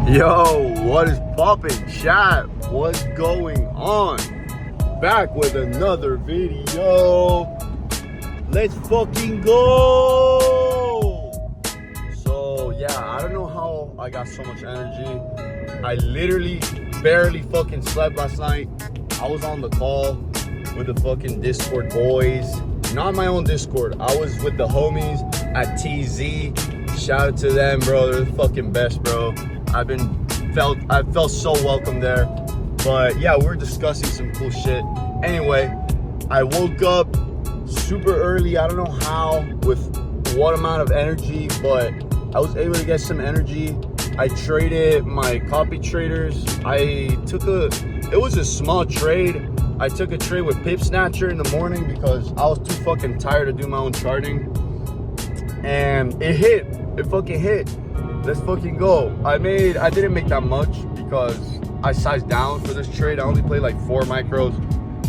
Yo, what is poppin', chat? What's going on? Back with another video. Let's fucking go. So yeah, I don't know how I got so much energy. I literally barely fucking slept last night. I was on the call with the fucking Discord boys. Not my own Discord. I was with the homies at TZ. Shout out to them, bro. They're the fucking best, bro. I felt so welcome there. But yeah, we're discussing some cool shit. Anyway, I woke up super early. I don't know how, with what amount of energy, but I was able to get some energy. I traded my copy traders. It was a small trade. I took a trade with Pip Snatcher in the morning because I was too fucking tired to do my own charting. And it hit. It fucking hit. Let's fucking go. I didn't make that much because I sized down for this trade. I only played like 4 micros,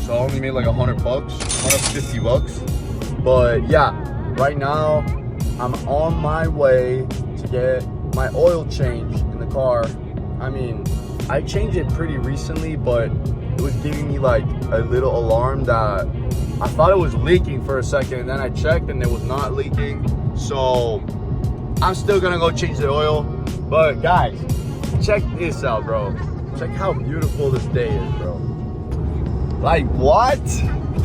so I only made like $100, $150. But yeah, right now I'm on my way to get my oil change in the car. I mean, I changed it pretty recently, but it was giving me like a little alarm that I thought it was leaking for a second, and then I checked and it was not leaking. So I'm still gonna go change the oil. But guys, check this out, bro. Check how beautiful this day is, bro. Like, what?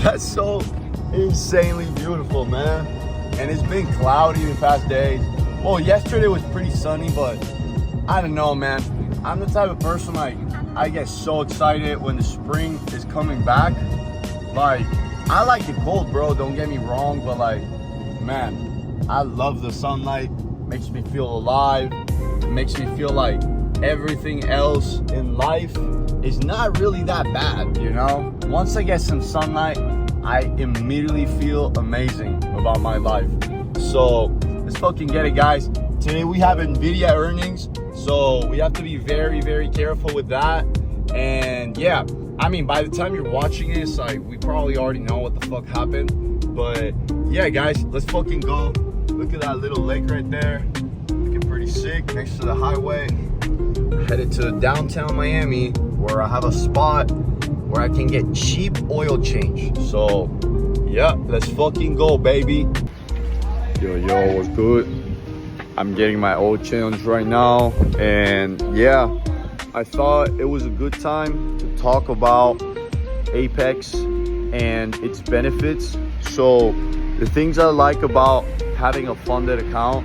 That's so insanely beautiful, man. And it's been cloudy the past days. Well, yesterday was pretty sunny, but I don't know, man. I'm the type of person, like, I get so excited when the spring is coming back. Like, I like the cold, bro, don't get me wrong, but like, man, I love the sunlight. Makes me feel alive. It makes me feel like everything else in life is not really that bad, you know? Once I get some sunlight, I immediately feel amazing about my life. So let's fucking get it, guys. Today we have NVIDIA earnings, so we have to be very, very careful with that. And yeah, I mean, by the time you're watching this, like, we probably already know what the fuck happened. But yeah, guys, let's fucking go. Look at that little lake right there. Looking pretty sick next to the highway. Headed to downtown Miami, where I have a spot where I can get cheap oil change. So yeah, let's fucking go, baby. Yo, what's good? I'm getting my oil change right now. And yeah, I thought it was a good time to talk about Apex and its benefits. So the things I like about having a funded account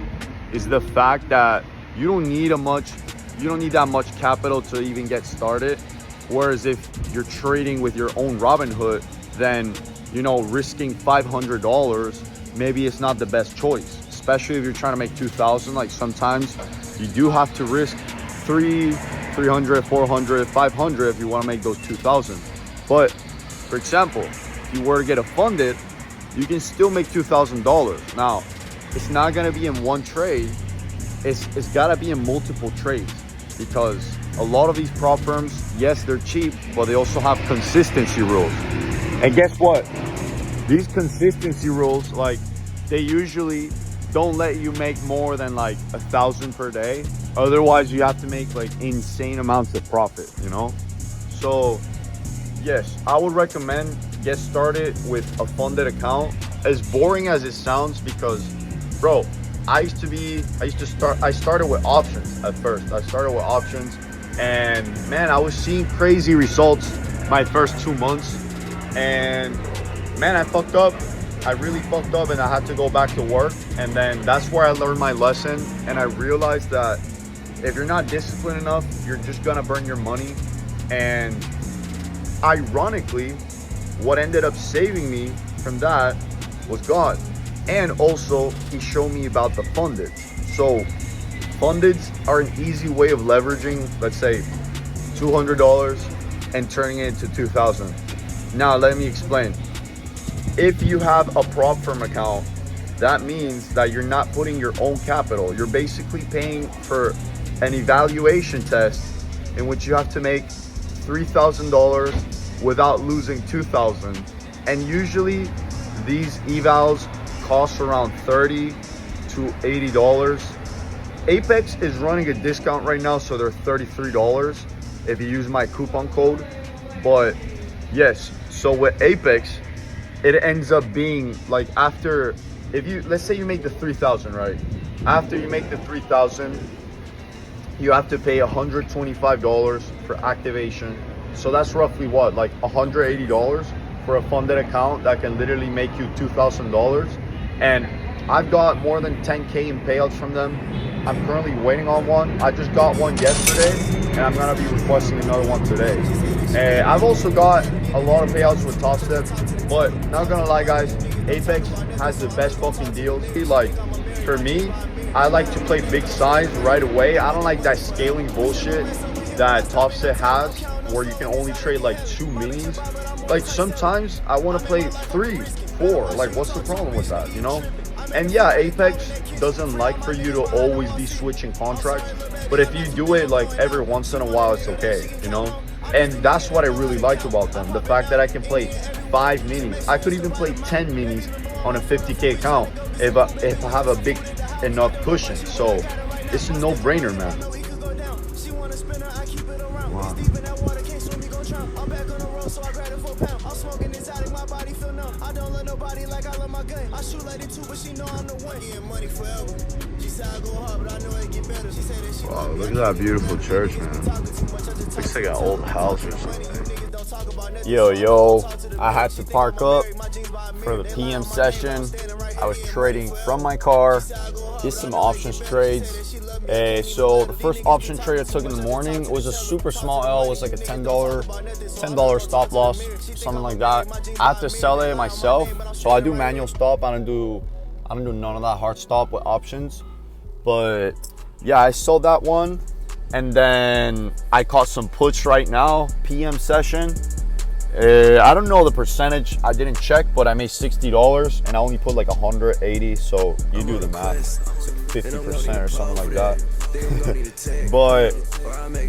is the fact that you don't need that much capital to even get started. Whereas if you're trading with your own Robinhood, then, you know, risking $500, maybe it's not the best choice, especially if you're trying to make 2,000. Like, sometimes you do have to risk 300, 400, 500 if you want to make those 2,000. But for example, if you were to get a funded, you can still make $2,000. Now, it's not gonna be in one trade. It's gotta be in multiple trades, because a lot of these prop firms, yes, they're cheap, but they also have consistency rules. And guess what? These consistency rules, like, they usually don't let you make more than like 1,000 per day. Otherwise, you have to make like insane amounts of profit, you know? So yes, I would recommend get started with a funded account. As boring as it sounds, because bro, I started with options at first. I started with options, and man, I was seeing crazy results my first 2 months. And man, I fucked up. I really fucked up, and I had to go back to work. And then that's where I learned my lesson. And I realized that if you're not disciplined enough, you're just gonna burn your money. And ironically, what ended up saving me from that was God. And also, he showed me about the fundeds. So fundeds are an easy way of leveraging, let's say, $200 and turning it into 2,000. Now, let me explain. If you have a prop firm account, that means that you're not putting your own capital. You're basically paying for an evaluation test in which you have to make $3,000 without losing $2,000. And usually these evals cost around $30 to $80. Apex is running a discount right now, so they're $33 if you use my coupon code. But yes, so with Apex, it ends up being like after, if you, let's say you make the 3,000, right? After you make the 3,000, you have to pay $125 for activation. So that's roughly what, like $180 for a funded account that can literally make you $2,000. And I've got more than 10K in payouts from them. I'm currently waiting on one. I just got one yesterday, and I'm gonna be requesting another one today. I've also got a lot of payouts with Top Step, but not gonna lie guys, Apex has the best fucking deals. Like, for me, I like to play big size right away. I don't like that scaling bullshit that Top Step has, where you can only trade like 2 minis. Like, sometimes I want to play 3, 4. Like, what's the problem with that, you know? And yeah, Apex doesn't like for you to always be switching contracts, but if you do it like every once in a while, it's okay, you know? And that's what I really like about them, the fact that I can play 5 minis. I could even play 10 minis on a 50K account if I have a big enough cushion. So it's a no-brainer, man. Wow. Wow, look at that beautiful church, man. Looks like an old house or something. Yo, I had to park up for the PM session. I was trading from my car, did some options trades. So the first option trade I took in the morning was a super small L. It was like a $10 stop loss, something like that. I have to sell it myself, so I do manual stop. I don't do none of that hard stop with options. But yeah, I sold that one, and then I caught some puts right now. PM session. I don't know the percentage. I didn't check, but I made $60 and I only put like 180. So you do the math. It's like 50% or something like that. But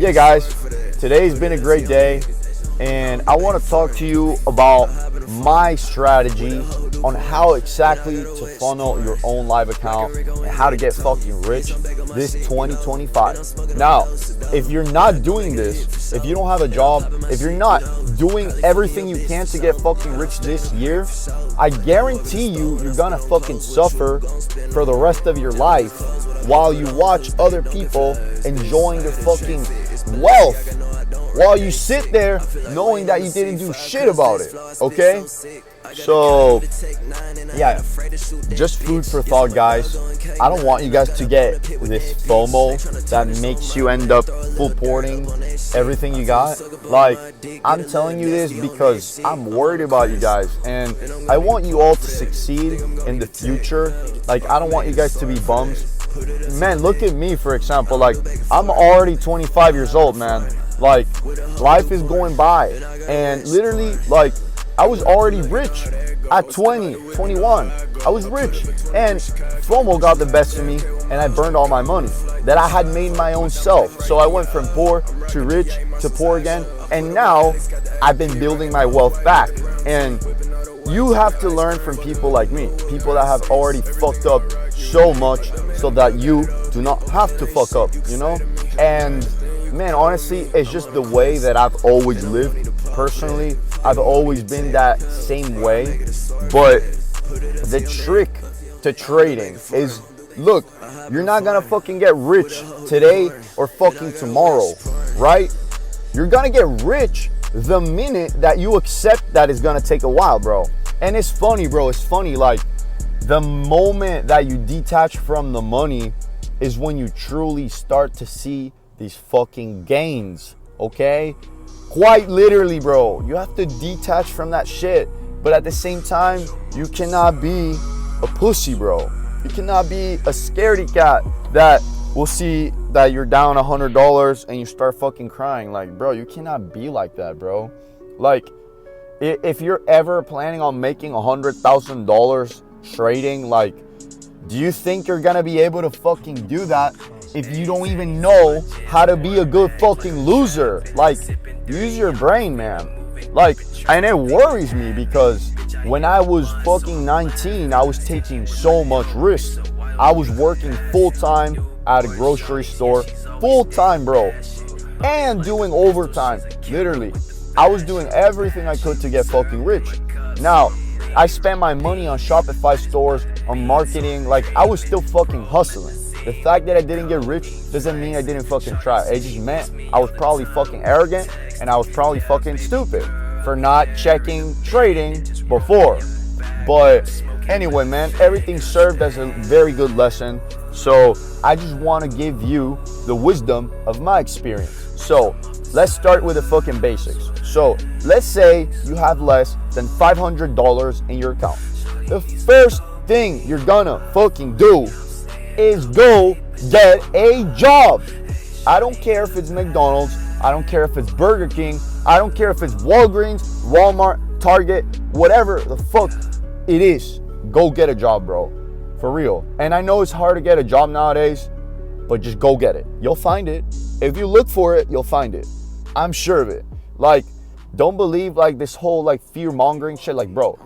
yeah, guys, today's been a great day, and I want to talk to you about my strategy on how exactly to funnel your own live account and how to get fucking rich this 2025. Now, if you're not doing this, if you don't have a job, if you're not doing everything you can to get fucking rich this year, I guarantee you're gonna fucking suffer for the rest of your life while you watch other people enjoying their fucking wealth, while you sit there knowing that you didn't do shit about it, okay? So, yeah, just food for thought, guys. I don't want you guys to get this FOMO that makes you end up full porting everything you got. Like, I'm telling you this because I'm worried about you guys, and I want you all to succeed in the future. Like, I don't want you guys to be bums. Man, look at me, for example. Like, I'm already 25 years old, man. Like, life is going by, and literally, like, I was already rich at 20, 21. I was rich, and FOMO got the best of me, and I burned all my money that I had made my own self. So I went from poor to rich to poor again, and now I've been building my wealth back. And you have to learn from people like me, people that have already fucked up so much so that you do not have to fuck up, you know? And man, honestly, it's just the way that I've always lived. Personally, I've always been that same way. But the trick to trading is, look, you're not gonna fucking get rich today or fucking tomorrow, right? You're gonna get rich the minute that you accept that it's gonna take a while, bro. And it's funny, bro. It's funny, like, the moment that you detach from the money is when you truly start to see these fucking gains, okay? Quite literally, bro. You have to detach from that shit. But at the same time, you cannot be a pussy, bro. You cannot be a scaredy cat that will see that you're down $100 and you start fucking crying. Like, bro, you cannot be like that, bro. Like, if you're ever planning on making $100,000 trading, like, do you think you're gonna be able to fucking do that if you don't even know how to be a good fucking loser? Like, use your brain, man. Like, and it worries me because when I was fucking 19, I was taking so much risk. I was working full time at a grocery store full time, bro, and doing overtime. Literally, I was doing everything I could to get fucking rich. Now, I spent my money on Shopify stores, on marketing. Like, I was still fucking hustling. The fact that I didn't get rich doesn't mean I didn't fucking try. It just meant I was probably fucking arrogant and I was probably fucking stupid for not checking trading before. But anyway, man, everything served as a very good lesson. So I just want to give you the wisdom of my experience. So let's start with the fucking basics. So let's say you have less than $500 in your account. The first thing you're gonna fucking do is go get a job. I don't care if it's McDonald's, I don't care if it's Burger King, I don't care if it's Walgreens, Walmart, Target, whatever the fuck it is. Go get a job, bro. For real. And I know it's hard to get a job nowadays, but just go get it. You'll find it. If you look for it, you'll find it. I'm sure of it. Like, don't believe like this whole like fear mongering shit. Like, bro,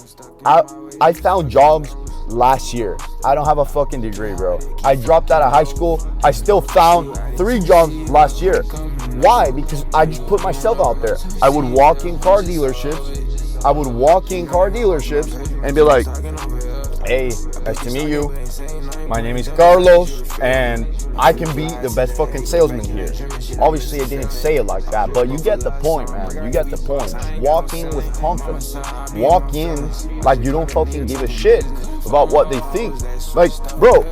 I found jobs last year. I don't have a fucking degree, bro. I dropped out of high school. I still found 3 jobs last year. Why? Because I just put myself out there. I would walk in car dealerships. And be like, hey, nice to meet you. My name is Carlos, and I can be the best fucking salesman here. Obviously, I didn't say it like that, but you get the point, man. You get the point. Just walk in with confidence. Walk in like you don't fucking give a shit about what they think. Like, bro,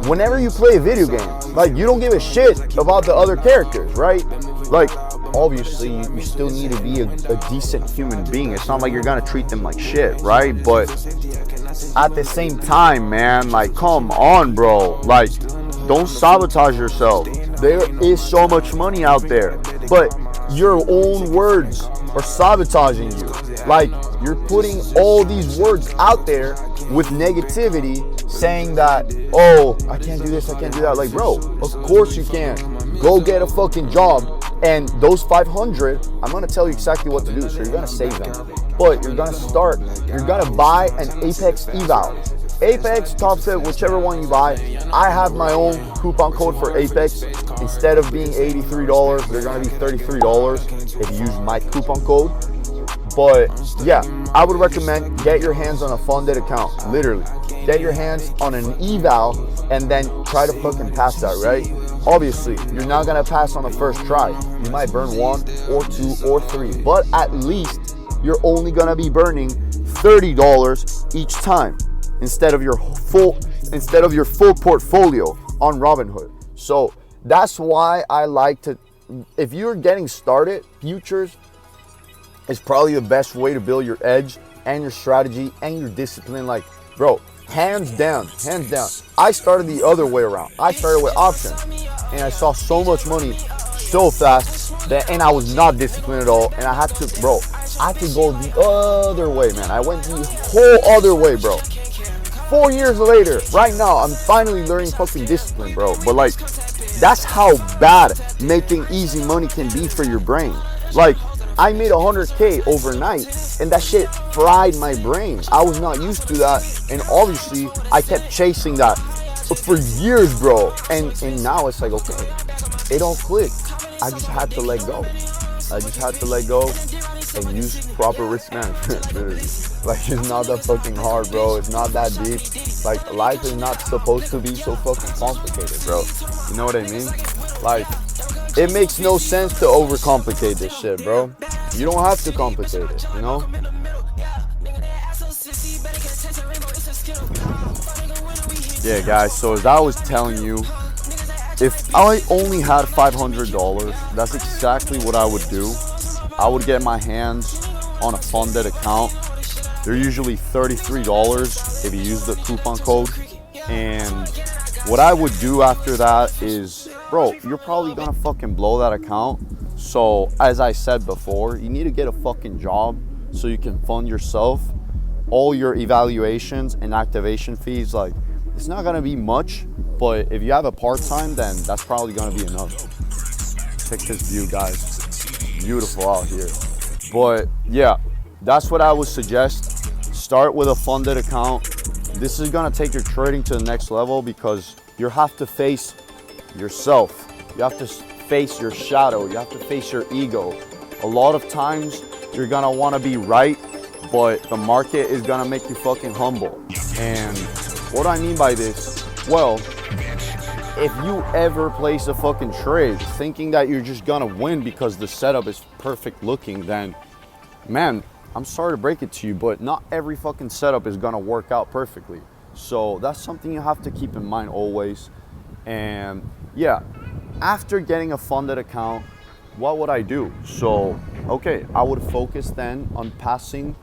whenever you play a video game, like, you don't give a shit about the other characters, right? Like, obviously, you still need to be a decent human being. It's not like you're gonna treat them like shit, right? But at the same time, man, like, come on, bro. Like, don't sabotage yourself. There is so much money out there, but your own words are sabotaging you. Like, you're putting all these words out there with negativity, saying that, oh, I can't do this, I can't do that. Like, bro, of course you can. Go get a fucking job. And those 500, I'm gonna tell you exactly what to do. So you're gonna save them, but you're gonna buy an Apex eval. Apex, Top Set, whichever one you buy. I have my own coupon code for Apex. Instead of being $83, they're gonna be $33 if you use my coupon code. But yeah, I would recommend get your hands on a funded account. Literally, get your hands on an eval and then try to fucking pass that, right? Obviously, you're not gonna pass on the first try. You might burn 1 or 2 or 3, but at least you're only gonna be burning $30 each time instead of your full portfolio on Robinhood. So that's why I like to, if you're getting started, futures is probably the best way to build your edge and your strategy and your discipline. Like, bro, hands down. I started the other way around. I started with options, and I saw so much money so fast and I was not disciplined at all. And I had to go the other way, man. I went the whole other way, bro. 4 years later, right now, I'm finally learning fucking discipline, bro. But like, that's how bad making easy money can be for your brain. Like, I made 100K overnight, and that shit fried my brain. I was not used to that, and obviously I kept chasing that for years, bro. And now it's like, okay, it all clicked. I just had to let go. And use proper risk management. Literally. Like, it's not that fucking hard, bro. It's not that deep. Like, life is not supposed to be so fucking complicated, bro. You know what I mean? Like, it makes no sense to overcomplicate this shit, bro. You don't have to complicate it, you know? Yeah, guys, so as I was telling you, if I only had $500, that's exactly what I would do. I would get my hands on a funded account. They're usually $33 if you use the coupon code. And what I would do after that is, bro, you're probably gonna fucking blow that account. So as I said before, you need to get a fucking job so you can fund yourself, all your evaluations and activation fees. Like, it's not gonna be much, but if you have a part-time, then that's probably gonna be enough. Check this view, guys. Beautiful out here. But yeah, that's what I would suggest. Start with a funded account. This is gonna take your trading to the next level because you have to face yourself. You have to face your shadow. You have to face your ego. A lot of times you're gonna wanna be right, but the market is gonna make you fucking humble. And what I mean by this, well, if you ever place a fucking trade thinking that you're just gonna win because the setup is perfect looking, then man, I'm sorry to break it to you, but not every fucking setup is gonna work out perfectly. So that's something you have to keep in mind always. And yeah, after getting a funded account, what would I do? So, okay, I would focus then on passing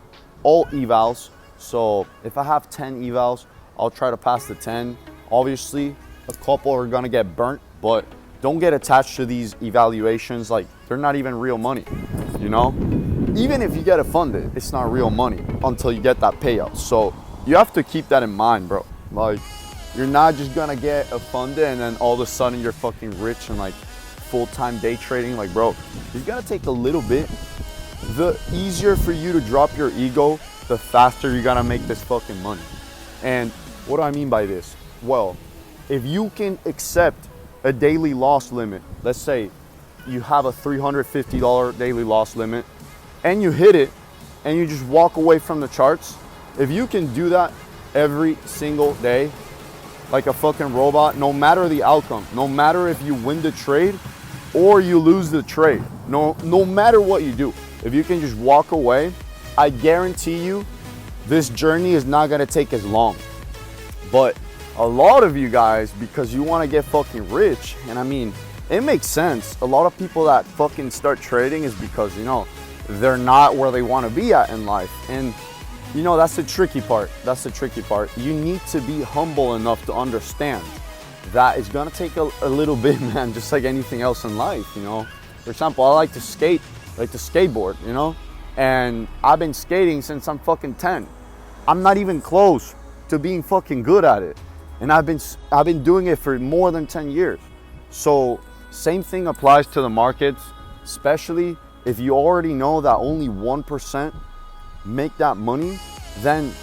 all evals. So if I have 10 evals, I'll try to pass the 10. Obviously, a couple are gonna get burnt, but don't get attached to these evaluations. Like, they're not even real money, you know? Even if you get it funded, it's not real money until you get that payout. So you have to keep that in mind, bro. Like, you're not just gonna get a funded and then all of a sudden you're fucking rich and like full-time day trading. Like, bro, you gotta take a little bit. The easier for you to drop your ego, the faster you're gonna make this fucking money. And what do I mean by this? Well, if you can accept a daily loss limit, let's say you have a $350 daily loss limit and you hit it and you just walk away from the charts, if you can do that every single day, like a fucking robot, no matter the outcome, no matter if you win the trade or you lose the trade, no matter what you do, if you can just walk away, I guarantee you this journey is not gonna take as long. But a lot of you guys, because you wanna get fucking rich, and I mean, it makes sense. A lot of people that fucking start trading is because, you know, they're not where they wanna be at in life. And you know, that's the tricky part. That's the tricky part. You need to be humble enough to understand that it's gonna take a little bit, man, just like anything else in life, you know? For example, I like to skate, like to skateboard, you know? And I've been skating since I'm fucking 10. I'm not even close to being fucking good at it. And I've been doing it for more than 10 years. So same thing applies to the markets, especially if you already know that only 1% make that money, then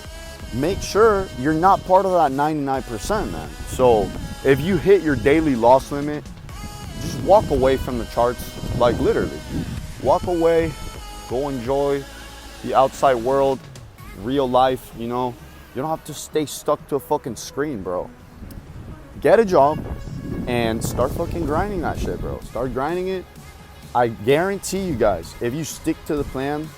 make sure you're not part of that 99%, man. So if you hit your daily loss limit, just walk away from the charts, like literally. Walk away, go enjoy the outside world, real life, you know? You don't have to stay stuck to a fucking screen, bro. Get a job and start fucking grinding that shit, bro. Start grinding it. I guarantee you guys, if you stick to the plan,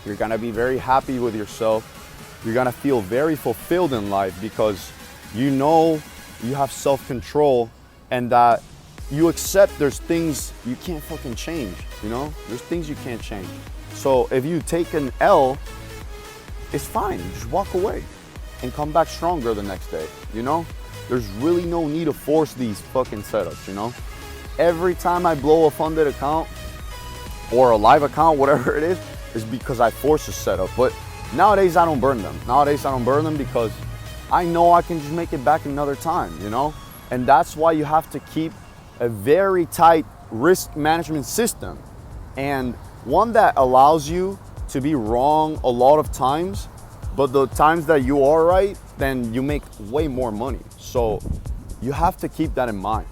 you're gonna be very happy with yourself. You're gonna feel very fulfilled in life because you know you have self-control and that you accept there's things you can't fucking change, you know? There's things you can't change. So if you take an L, it's fine, just walk away and come back stronger the next day, you know? There's really no need to force these fucking setups, you know? Every time I blow a funded account or a live account, whatever it is because I force a setup. But nowadays I don't burn them. Nowadays I don't burn them because I know I can just make it back another time, you know? And that's why you have to keep a very tight risk management system, and one that allows you to be wrong a lot of times, but the times that you are right, then you make way more money. So you have to keep that in mind.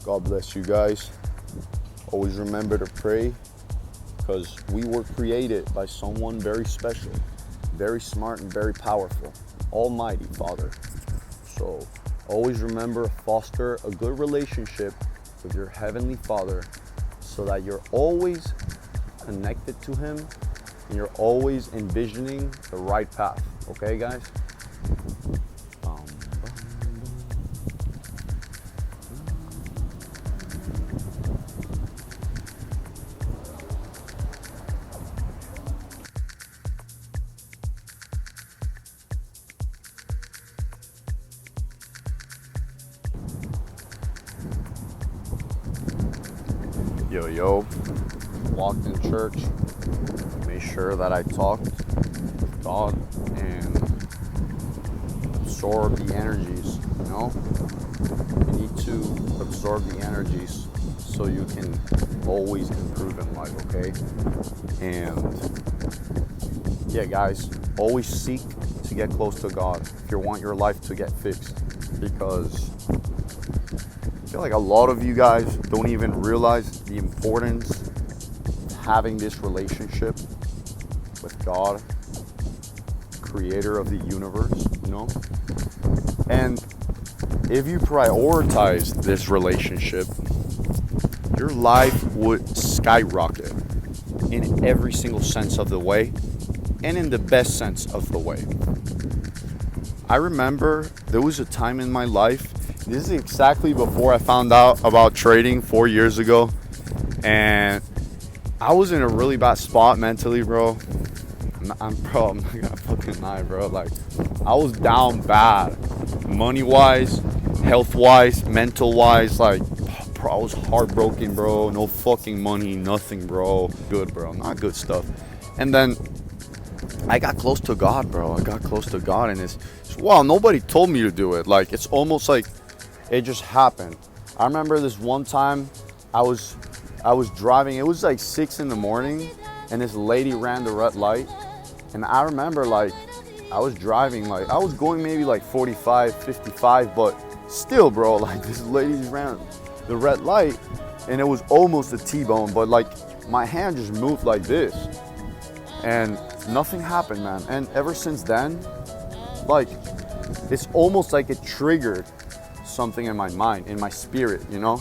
God bless you guys. Always remember to pray, because we were created by someone very special, very smart and very powerful, Almighty Father. So always remember to foster a good relationship with your Heavenly Father so that you're always connected to Him and you're always envisioning the right path. Okay, guys? Yo, walked in church, made sure that I talked with God and absorbed the energies, you know? You need to absorb the energies so you can always improve in life, okay? And Yeah, guys, always seek to get close to God if you want your life to get fixed, because I feel like a lot of you guys don't even realize the importance of having this relationship with God, creator of the universe, you know? And if you prioritize this relationship, your life would skyrocket in every single sense of the way, and in the best sense of the way. I remember there was a time in my life, this is exactly before I found out about trading 4 years ago, and I was in a really bad spot mentally, bro. I'm not gonna fucking lie, bro. Like, I was down bad, money-wise, health-wise, mental-wise. Like, bro, I was heartbroken, bro. No fucking money, nothing, bro. Good, bro. Not good stuff. And then I got close to God, bro. I got close to God, and it's wow, nobody told me to do it. Like, it's almost like it just happened. I remember this one time I was driving. It was like 6 in the morning, and this lady ran the red light. And I remember, like, I was driving, like, I was going maybe like 45, 55, but still, bro, like, this lady ran the red light, and it was almost a T-bone, but like, my hand just moved like this, and nothing happened, man. And ever since then, like, it's almost like it triggered something in my mind, in my spirit, you know,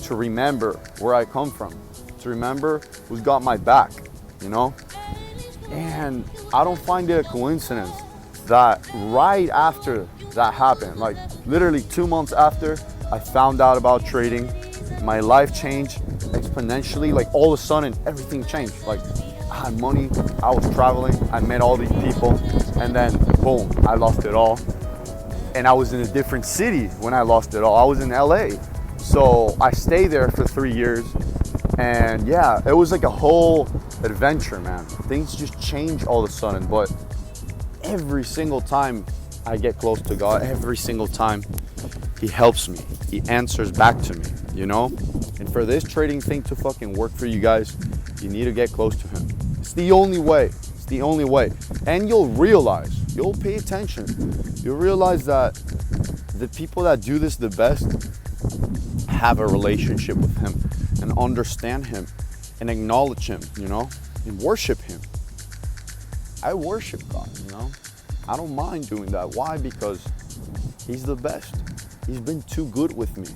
to remember where I come from, to remember who's got my back, you know. And I don't find it a coincidence that right after that happened, like literally 2 months after I found out about trading, my life changed exponentially. Like, all of a sudden, everything changed. Like, I had money, I was traveling, I met all these people, and then boom, I lost it all. And I was in a different city when I lost it all. I was in LA. So I stayed there for 3 years. And yeah, it was like a whole adventure, man. Things just change all of a sudden. But every single time I get close to God, every single time He helps me. He answers back to me, you know? And for this trading thing to fucking work for you guys, you need to get close to Him. It's the only way. It's the only way. And you'll realize, you'll pay attention. You'll realize that the people that do this the best have a relationship with Him and understand Him and acknowledge Him, you know, and worship Him. I worship God, you know. I don't mind doing that. Why? Because He's the best. He's been too good with me.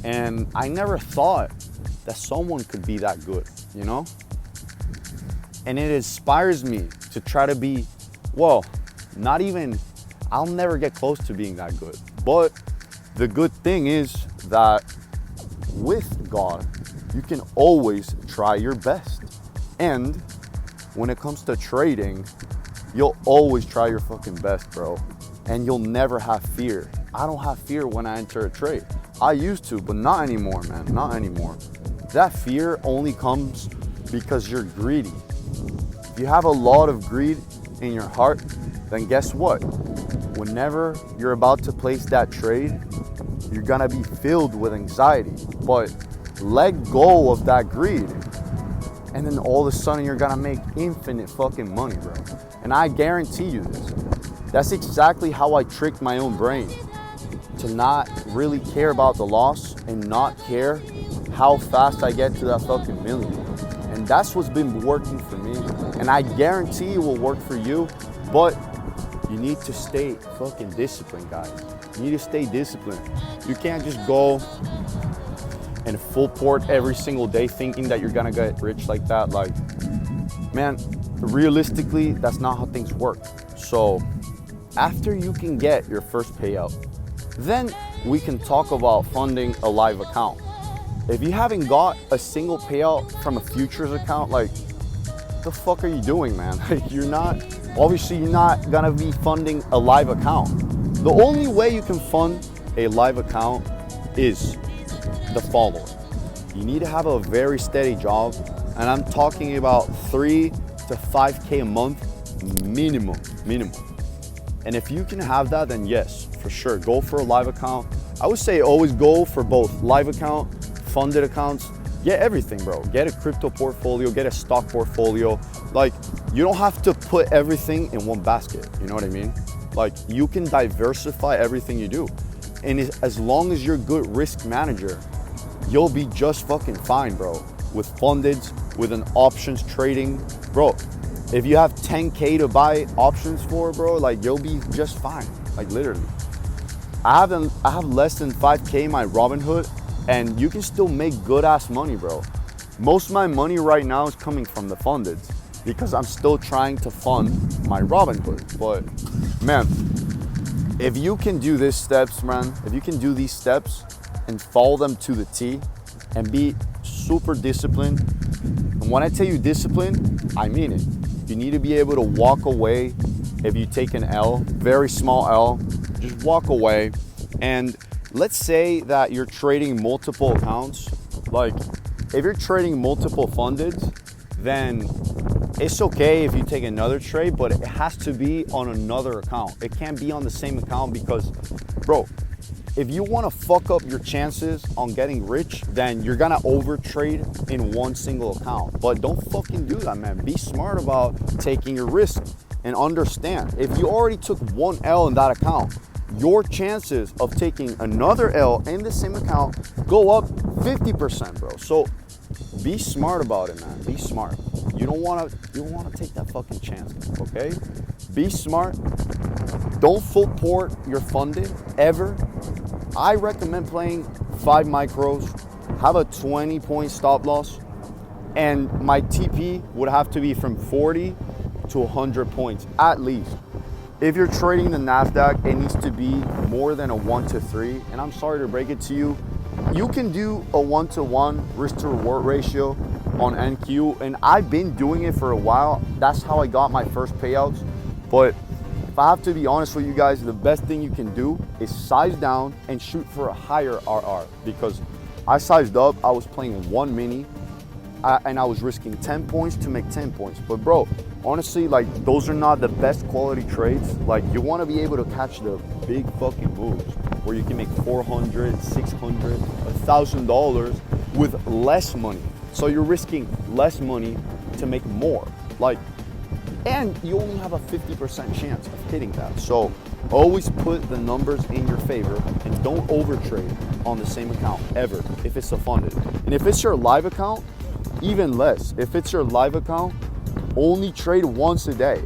And I never thought that someone could be that good, you know? And it inspires me to try to be, well, not even, I'll never get close to being that good. But the good thing is that with God, you can always try your best. And when it comes to trading, you'll always try your fucking best, bro. And you'll never have fear. I don't have fear when I enter a trade. I used to, but not anymore, man, not anymore. That fear only comes because you're greedy. If you have a lot of greed in your heart, then guess what? Whenever you're about to place that trade, you're gonna be filled with anxiety. But let go of that greed, and then all of a sudden you're gonna make infinite fucking money, bro. And I guarantee you this. That's exactly how I tricked my own brain to not really care about the loss and not care how fast I get to that fucking million. And that's what's been working for me. And I guarantee it will work for you, but you need to stay fucking disciplined, guys. You need to stay disciplined. You can't just go and full port every single day thinking that you're gonna get rich like that. Like, man, realistically, that's not how things work. So after you can get your first payout, then we can talk about funding a live account. If you haven't got a single payout from a futures account, like, what the fuck are you doing, man? Like, you're not gonna be funding a live account. The only way you can fund a live account is the following. You need to have a very steady job, and I'm talking about 3 to 5K a month minimum. And if you can have that, then yes, for sure, go for a live account. I would say always go for both live account, funded accounts. Get everything, bro. Get a crypto portfolio, get a stock portfolio, Like, you don't have to put everything in one basket, you know what I mean? Like, you can diversify everything you do. And as long as you're a good risk manager, you'll be just fucking fine, bro. With fundeds, with an options trading, bro. If you have 10K to buy options for, bro, like, you'll be just fine, like, literally. I have less than 5K in my Robinhood, and you can still make good ass money, bro. Most of my money right now is coming from the fundeds because I'm still trying to fund my Robinhood. But man, if you can do these steps, man, if you can do these steps and follow them to the T and be super disciplined, and when I tell you discipline, I mean it. You need to be able to walk away if you take an L, very small L, just walk away. And let's say that you're trading multiple accounts. Like, if you're trading multiple fundeds, then it's okay if you take another trade, but it has to be on another account. It can't be on the same account because, bro, if you want to fuck up your chances on getting rich, then you're gonna overtrade in one single account. But don't fucking do that, man. Be smart about taking your risk and understand. If you already took one L in that account, your chances of taking another L in the same account go up 50%, bro. So be smart about it, man. Be smart. You don't wanna take that fucking chance, okay? Be smart. Don't full port your funded ever. I recommend playing 5 micros, have a 20-point stop loss, and my TP would have to be from 40 to 100 points at least. If you're trading the NASDAQ, it needs to be more than a 1-to-3. And I'm sorry to break it to you, you can do a 1-to-1 risk to reward ratio on NQ. And I've been doing it for a while. That's how I got my first payouts. But if I have to be honest with you guys, the best thing you can do is size down and shoot for a higher RR. Because I sized up, I was playing 1 mini and I was risking 10 points to make 10 points. But bro, honestly, like, those are not the best quality trades. Like, you want to be able to catch the big fucking moves where you can make $400, $600, $1,000 with less money. So you're risking less money to make more. Like, and you only have a 50% chance of hitting that. So always put the numbers in your favor and don't overtrade on the same account ever if it's a funded. And if it's your live account, even less. If it's your live account, only trade once a day,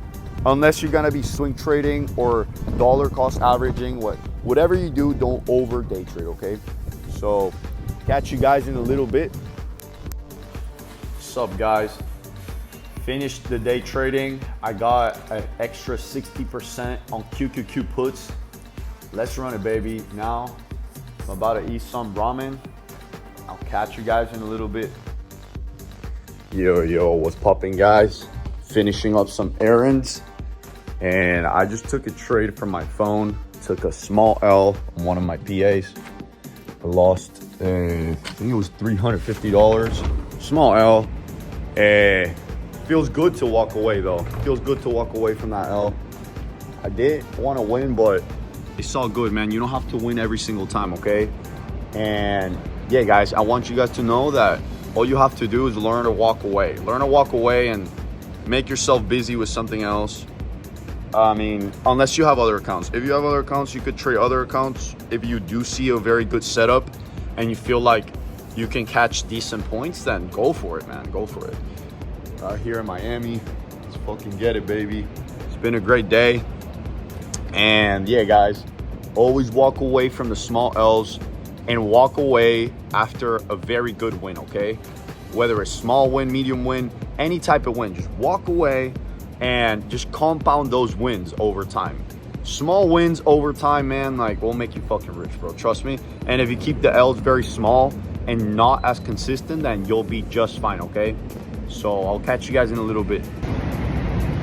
unless you're gonna be swing trading or dollar cost averaging. Whatever you do, don't over day trade, okay? So catch you guys in a little bit. What's up, guys? Finished the day trading. I got an extra 60% on QQQ puts. Let's run it, baby. Now I'm about to eat some ramen. I'll catch you guys in a little bit. Yo, what's popping, guys? Finishing up some errands, and I just took a trade from my phone. Took a small L on one of my PAs. I lost, I think it was $350. Small L. Feels good to walk away though. Feels good to walk away from that L. I did want to win, but it's all good, man. You don't have to win every single time, okay? And yeah, guys, I want you guys to know that all you have to do is learn to walk away. Learn to walk away and make yourself busy with something else. I mean, unless you have other accounts. If you have other accounts, you could trade other accounts. If you do see a very good setup and you feel like you can catch decent points, then go for it, man. Go for it. Here in Miami, let's fucking get it, baby. It's been a great day. And yeah, guys, always walk away from the small L's and walk away after a very good win, okay? Whether it's small win, medium win, any type of win, just walk away and just compound those wins over time. Small wins over time, man, like, will make you fucking rich, bro. Trust me. And if you keep the L's very small and not as consistent, then you'll be just fine, okay? So I'll catch you guys in a little bit.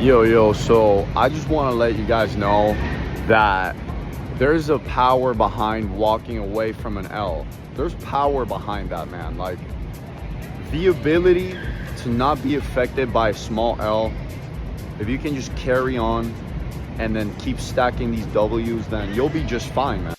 Yo, so I just want to let you guys know that there's a power behind walking away from an L. There's power behind that, man. Like, the ability to not be affected by a small L. If you can just carry on and then keep stacking these W's, then you'll be just fine, man.